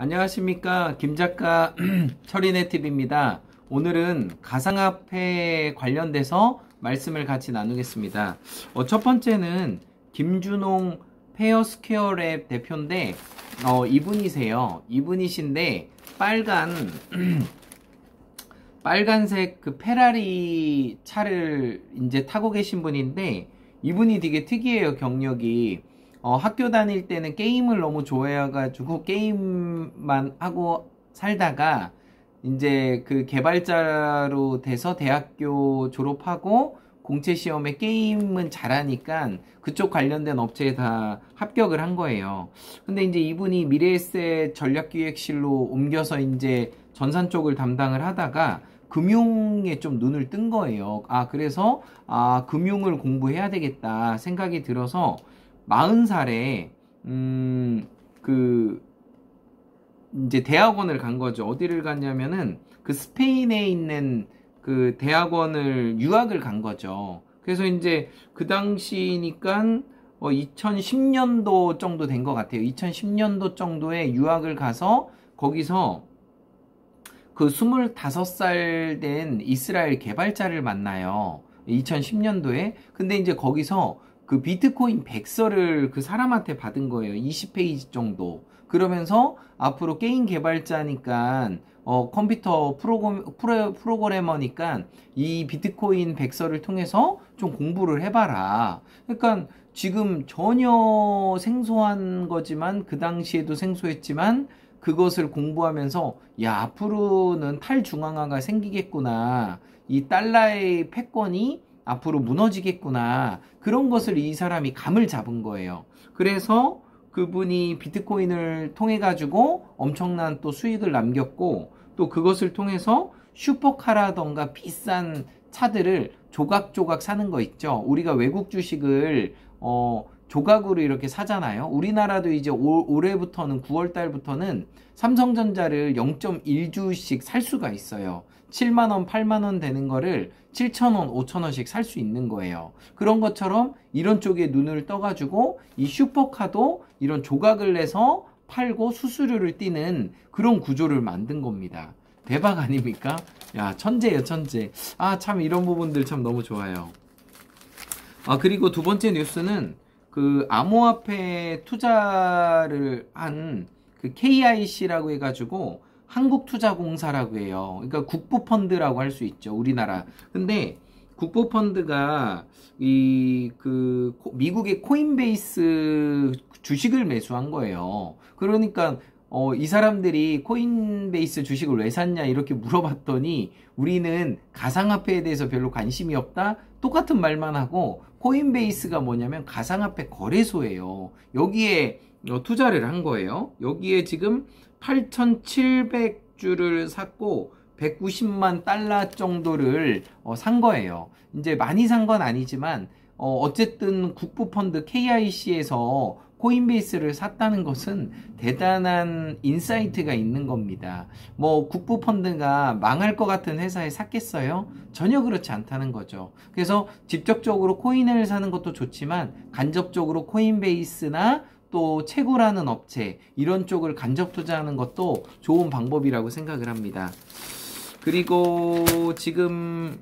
안녕하십니까, 김작가 철인의팁입니다. 오늘은 가상화폐 관련돼서 말씀을 같이 나누겠습니다. 첫 번째는 김준홍 페어스퀘어랩 대표인데 이분이세요. 이분이신데 빨간색 그 페라리 차를 이제 타고 계신 분인데, 이분이 되게 특이해요. 경력이 학교 다닐 때는 게임을 너무 좋아해가지고 게임만 하고 살다가 이제 그 개발자로 돼서 대학교 졸업하고 공채 시험에 게임은 잘하니까 그쪽 관련된 업체에 다 합격을 한 거예요. 근데 이제 이분이 미래에셋 전략기획실로 옮겨서 이제 전산 쪽을 담당을 하다가 금융에 좀 눈을 뜬 거예요. 그래서 금융을 공부해야 되겠다 생각이 들어서 40살에 이제 대학원을 간 거죠. 어디를 갔냐면은 그 스페인에 있는 그 대학원을 유학을 간 거죠. 그래서 이제 그 당시니까 2010년도 정도 된 것 같아요. 2010년도 정도에 유학을 가서 거기서 그 25살 된 이스라엘 개발자를 만나요. 2010년도에. 근데 이제 거기서 그 비트코인 백서를 그 사람한테 받은 거예요. 20페이지 정도. 그러면서 앞으로 게임 개발자니까 컴퓨터 프로그래머니까 이 비트코인 백서를 통해서 좀 공부를 해봐라. 그러니까 지금 전혀 생소한 거지만 그 당시에도 생소했지만 그것을 공부하면서 앞으로는 탈중앙화가 생기겠구나. 이 달러의 패권이 앞으로 무너지겠구나. 그런 것을 이 사람이 감을 잡은 거예요. 그래서 그분이 비트코인을 통해 가지고 엄청난 또 수익을 남겼고, 또 그것을 통해서 슈퍼카라던가 비싼 차들을 조각조각 사는 거 있죠. 우리가 외국 주식을 조각으로 이렇게 사잖아요. 우리나라도 이제 올해부터는 9월 달부터는 삼성전자를 0.1주씩 살 수가 있어요. 7만원, 8만원 되는 거를 7천원, 5천원씩 살 수 있는 거예요. 그런 것처럼 이런 쪽에 눈을 떠가지고 이 슈퍼카도 이런 조각을 내서 팔고 수수료를 띠는 그런 구조를 만든 겁니다. 대박 아닙니까? 천재예요, 천재. 참 이런 부분들 참 너무 좋아요. 그리고 두 번째 뉴스는 그 암호화폐 투자를 한 그 KIC라고 해가지고 한국투자공사라고 해요. 그러니까 국부펀드라고 할 수 있죠, 우리나라. 근데 국부펀드가 미국의 코인베이스 주식을 매수한 거예요. 그러니까 이 사람들이 코인베이스 주식을 왜 샀냐 이렇게 물어봤더니 우리는 가상화폐에 대해서 별로 관심이 없다. 똑같은 말만 하고, 코인베이스가 뭐냐면 가상화폐 거래소예요. 여기에 투자를 한 거예요. 여기에 지금 8,700주를 샀고 190만 달러 정도를 산 거예요. 이제 많이 산 건 아니지만 어쨌든 국부펀드 KIC에서 코인베이스를 샀다는 것은 대단한 인사이트가 있는 겁니다. 국부펀드가 망할 것 같은 회사에 샀겠어요? 전혀 그렇지 않다는 거죠. 그래서 직접적으로 코인을 사는 것도 좋지만 간접적으로 코인베이스나 또 채굴하는 업체, 이런 쪽을 간접 투자하는 것도 좋은 방법이라고 생각을 합니다. 그리고 지금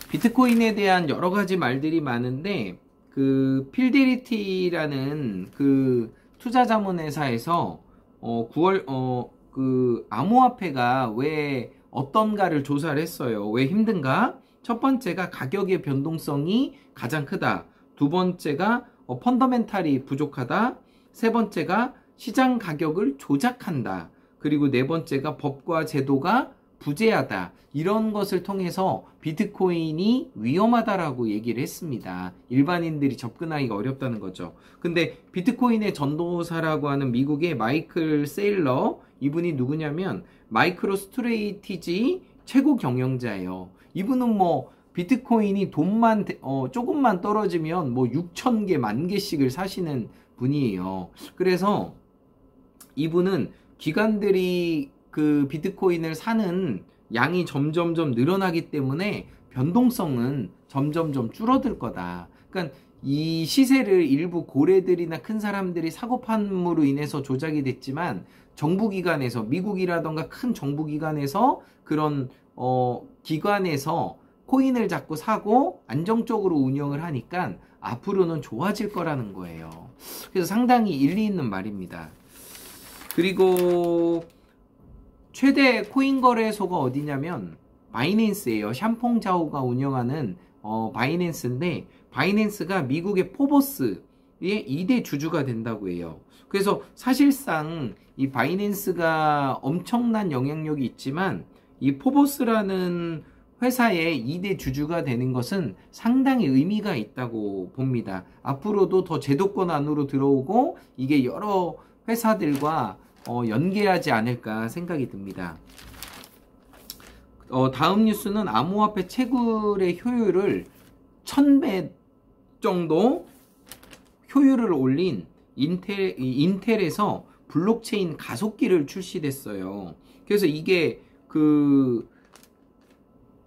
비트코인에 대한 여러 가지 말들이 많은데, 그 필데리티라는 그 투자자문회사에서 9월 그 암호화폐가 왜 어떤가를 조사를 했어요. 왜 힘든가? 첫 번째가 가격의 변동성이 가장 크다. 두 번째가 펀더멘탈이 부족하다. 세 번째가 시장 가격을 조작한다. 그리고 네 번째가 법과 제도가 부재하다. 이런 것을 통해서 비트코인이 위험하다라고 얘기를 했습니다. 일반인들이 접근하기가 어렵다는 거죠. 근데 비트코인의 전도사라고 하는 미국의 마이클 세일러, 이분이 누구냐면 마이크로 스트레이티지 최고 경영자예요. 이분은 비트코인이 돈만 조금만 떨어지면 6,000개, 10,000개씩을 사시는 분이에요. 그래서 이분은 기관들이 그 비트코인을 사는 양이 점점점 늘어나기 때문에 변동성은 점점점 줄어들 거다. 그러니까 이 시세를 일부 고래들이나 큰 사람들이 사고판으로 인해서 조작이 됐지만 정부기관에서 미국이라던가 큰 정부기관에서 그런 기관에서 코인을 자꾸 사고 안정적으로 운영을 하니까 앞으로는 좋아질 거라는 거예요. 그래서 상당히 일리 있는 말입니다. 그리고 최대 코인 거래소가 어디냐면 바이낸스예요. 샴퐁자오가 운영하는 바이낸스인데 바이낸스가 미국의 포버스의 2대 주주가 된다고 해요. 그래서 사실상 이 바이낸스가 엄청난 영향력이 있지만 이 포버스라는 회사의 2대 주주가 되는 것은 상당히 의미가 있다고 봅니다. 앞으로도 더 제도권 안으로 들어오고 이게 여러 회사들과 연계하지 않을까 생각이 듭니다. 다음 뉴스는 암호화폐 채굴의 효율을 1000배 정도 효율을 올린 인텔에서 블록체인 가속기를 출시됐어요. 그래서 이게 그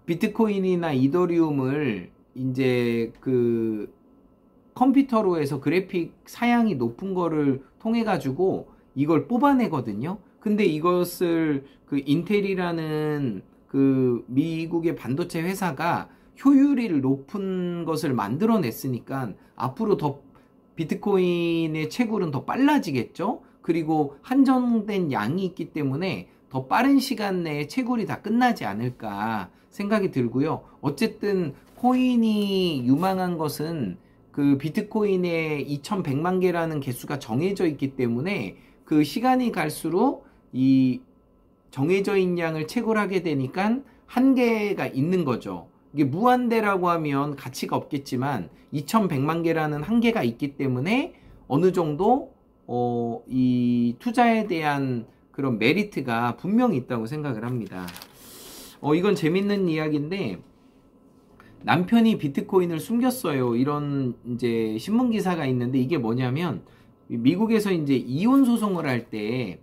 비트코인이나 이더리움을 이제 그 컴퓨터로 해서 그래픽 사양이 높은 거를 통해 가지고 이걸 뽑아내거든요. 근데 이것을 그 인텔이라는 그 미국의 반도체 회사가 효율이 높은 것을 만들어냈으니까 앞으로 더 비트코인의 채굴은 더 빨라지겠죠. 그리고 한정된 양이 있기 때문에 더 빠른 시간 내에 채굴이 다 끝나지 않을까 생각이 들고요. 어쨌든 코인이 유망한 것은 그 비트코인의 2100만 개라는 개수가 정해져 있기 때문에 그 시간이 갈수록 이 정해져 있는 양을 채굴하게 되니까 한계가 있는 거죠. 이게 무한대라고 하면 가치가 없겠지만 2100만 개라는 한계가 있기 때문에 어느 정도 이 투자에 대한 그런 메리트가 분명히 있다고 생각을 합니다. 이건 재밌는 이야기인데 남편이 비트코인을 숨겼어요. 이런 이제 신문 기사가 있는데 이게 뭐냐면 미국에서 이제 이혼 소송을 할 때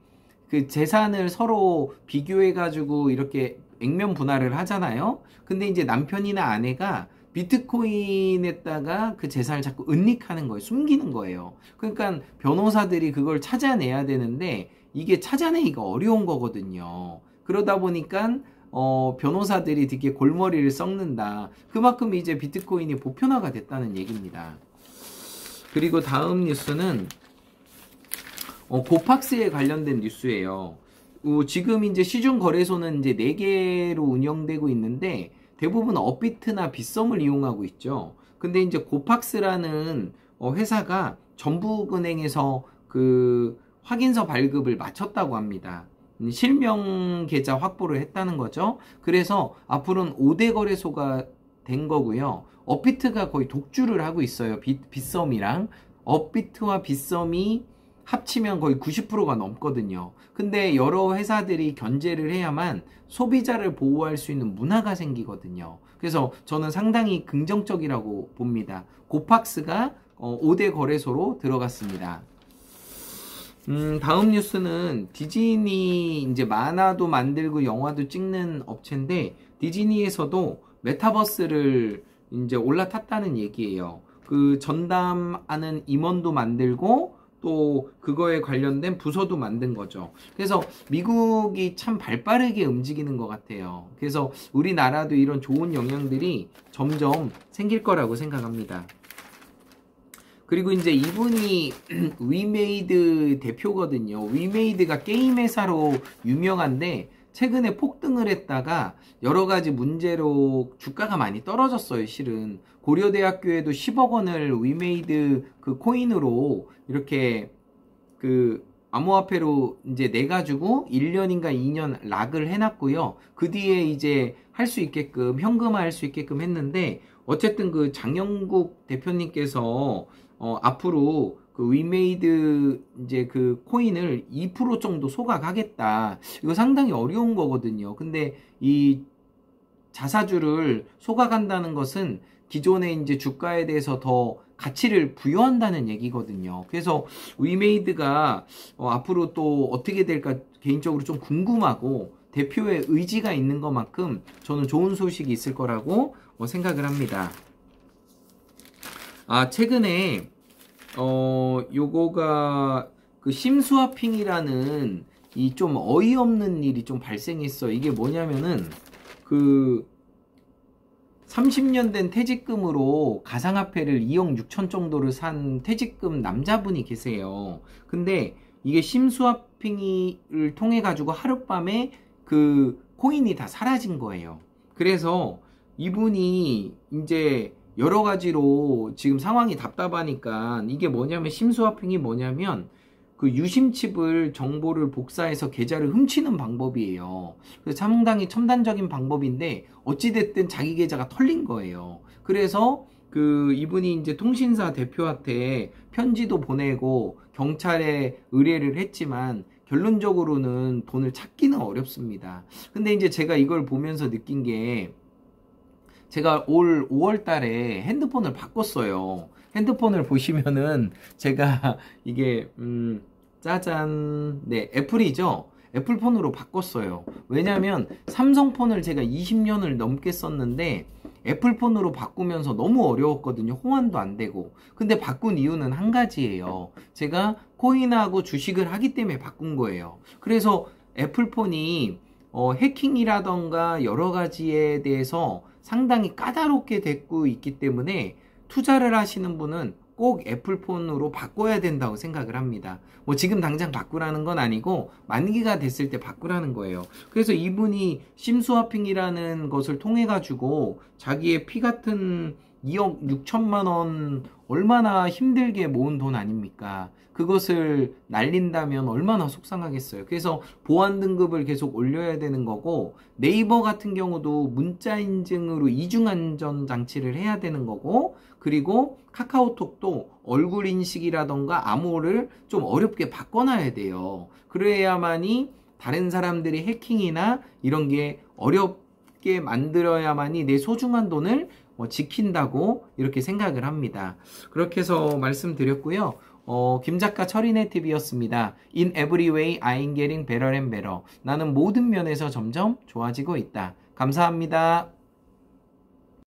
그 재산을 서로 비교해 가지고 이렇게 액면 분할을 하잖아요. 근데 이제 남편이나 아내가 비트코인에다가 그 재산을 자꾸 은닉하는 거예요. 숨기는 거예요. 그러니까 변호사들이 그걸 찾아내야 되는데 이게 찾아내기가 어려운 거거든요. 그러다 보니까 변호사들이 되게 골머리를 썩는다. 그만큼 이제 비트코인이 보편화가 됐다는 얘기입니다. 그리고 다음 뉴스는 고팍스에 관련된 뉴스예요. 지금 이제 시중 거래소는 이제 4개로 운영되고 있는데 대부분 업비트나 빗썸을 이용하고 있죠. 근데 이제 고팍스라는 회사가 전북은행에서 그 확인서 발급을 마쳤다고 합니다. 실명 계좌 확보를 했다는 거죠. 그래서 앞으로는 5대 거래소가 된 거고요. 업비트가 거의 독주를 하고 있어요. 빗썸이랑 업비트와 빗썸이 합치면 거의 90%가 넘거든요. 근데 여러 회사들이 견제를 해야만 소비자를 보호할 수 있는 문화가 생기거든요. 그래서 저는 상당히 긍정적이라고 봅니다. 고팍스가 5대 거래소로 들어갔습니다. 다음 뉴스는 디즈니 이제 만화도 만들고 영화도 찍는 업체인데 디즈니에서도 메타버스를 이제 올라탔다는 얘기예요. 그 전담하는 임원도 만들고 또 그거에 관련된 부서도 만든 거죠. 그래서 미국이 참 발빠르게 움직이는 것 같아요. 그래서 우리나라도 이런 좋은 영향들이 점점 생길 거라고 생각합니다. 그리고 이제 이분이 위메이드 대표거든요. 위메이드가 게임 회사로 유명한데 최근에 폭등을 했다가 여러 가지 문제로 주가가 많이 떨어졌어요. 실은 고려대학교에도 10억 원을 위메이드 그 코인으로 이렇게 그 암호화폐로 이제 내가지고 1년인가 2년 락을 해놨고요. 그 뒤에 이제 할 수 있게끔 현금화 할 수 있게끔 했는데 어쨌든 그 장영국 대표님께서 앞으로 그 위메이드 이제 그 코인을 2% 정도 소각하겠다. 이거 상당히 어려운 거거든요. 근데 이 자사주를 소각한다는 것은 기존의 이제 주가에 대해서 더 가치를 부여한다는 얘기거든요. 그래서 위메이드가 앞으로 또 어떻게 될까 개인적으로 좀 궁금하고 대표의 의지가 있는 것만큼 저는 좋은 소식이 있을 거라고 생각을 합니다. 최근에 요거가 그 심스와핑이라는 이 좀 어이없는 일이 좀 발생했어. 이게 뭐냐면은 그 30년 된 퇴직금으로 가상화폐를 2억 6천 정도를 산 퇴직금 남자분이 계세요. 근데 이게 심스와핑을 통해 가지고 하룻밤에 그 코인이 다 사라진 거예요. 그래서 이분이 이제 여러 가지로 지금 상황이 답답하니까, 이게 뭐냐면 심스와핑이 뭐냐면 그 유심칩을 정보를 복사해서 계좌를 훔치는 방법이에요. 그래서 상당히 첨단적인 방법인데 어찌됐든 자기 계좌가 털린 거예요. 그래서 그 이분이 이제 통신사 대표한테 편지도 보내고 경찰에 의뢰를 했지만 결론적으로는 돈을 찾기는 어렵습니다. 근데 이제 제가 이걸 보면서 느낀 게, 제가 올 5월 달에 핸드폰을 바꿨어요. 핸드폰을 보시면은 제가 이게 짜잔, 네, 애플이죠. 애플폰으로 바꿨어요. 왜냐면 삼성폰을 제가 20년을 넘게 썼는데 애플폰으로 바꾸면서 너무 어려웠거든요. 호환도 안 되고. 근데 바꾼 이유는 한 가지예요. 제가 코인하고 주식을 하기 때문에 바꾼 거예요. 그래서 애플폰이 해킹이라던가 여러 가지에 대해서 상당히 까다롭게 되고 있기 때문에 투자를 하시는 분은 꼭 애플폰으로 바꿔야 된다고 생각을 합니다. 뭐 지금 당장 바꾸라는 건 아니고 만기가 됐을 때 바꾸라는 거예요. 그래서 이분이 심스와핑이라는 것을 통해 가지고 자기의 피 같은 2억 6천만 원 얼마나 힘들게 모은 돈 아닙니까? 그것을 날린다면 얼마나 속상하겠어요. 그래서 보안 등급을 계속 올려야 되는 거고, 네이버 같은 경우도 문자 인증으로 이중 안전 장치를 해야 되는 거고, 그리고 카카오톡도 얼굴 인식이라던가 암호를 좀 어렵게 바꿔놔야 돼요. 그래야만이 다른 사람들이 해킹이나 이런 게 어렵게 만들어야만이 내 소중한 돈을 지킨다고 이렇게 생각을 합니다. 그렇게 해서 말씀드렸고요. 김 작가 철인의 팁이었습니다. In every way, I'm getting better and better. 나는 모든 면에서 점점 좋아지고 있다. 감사합니다.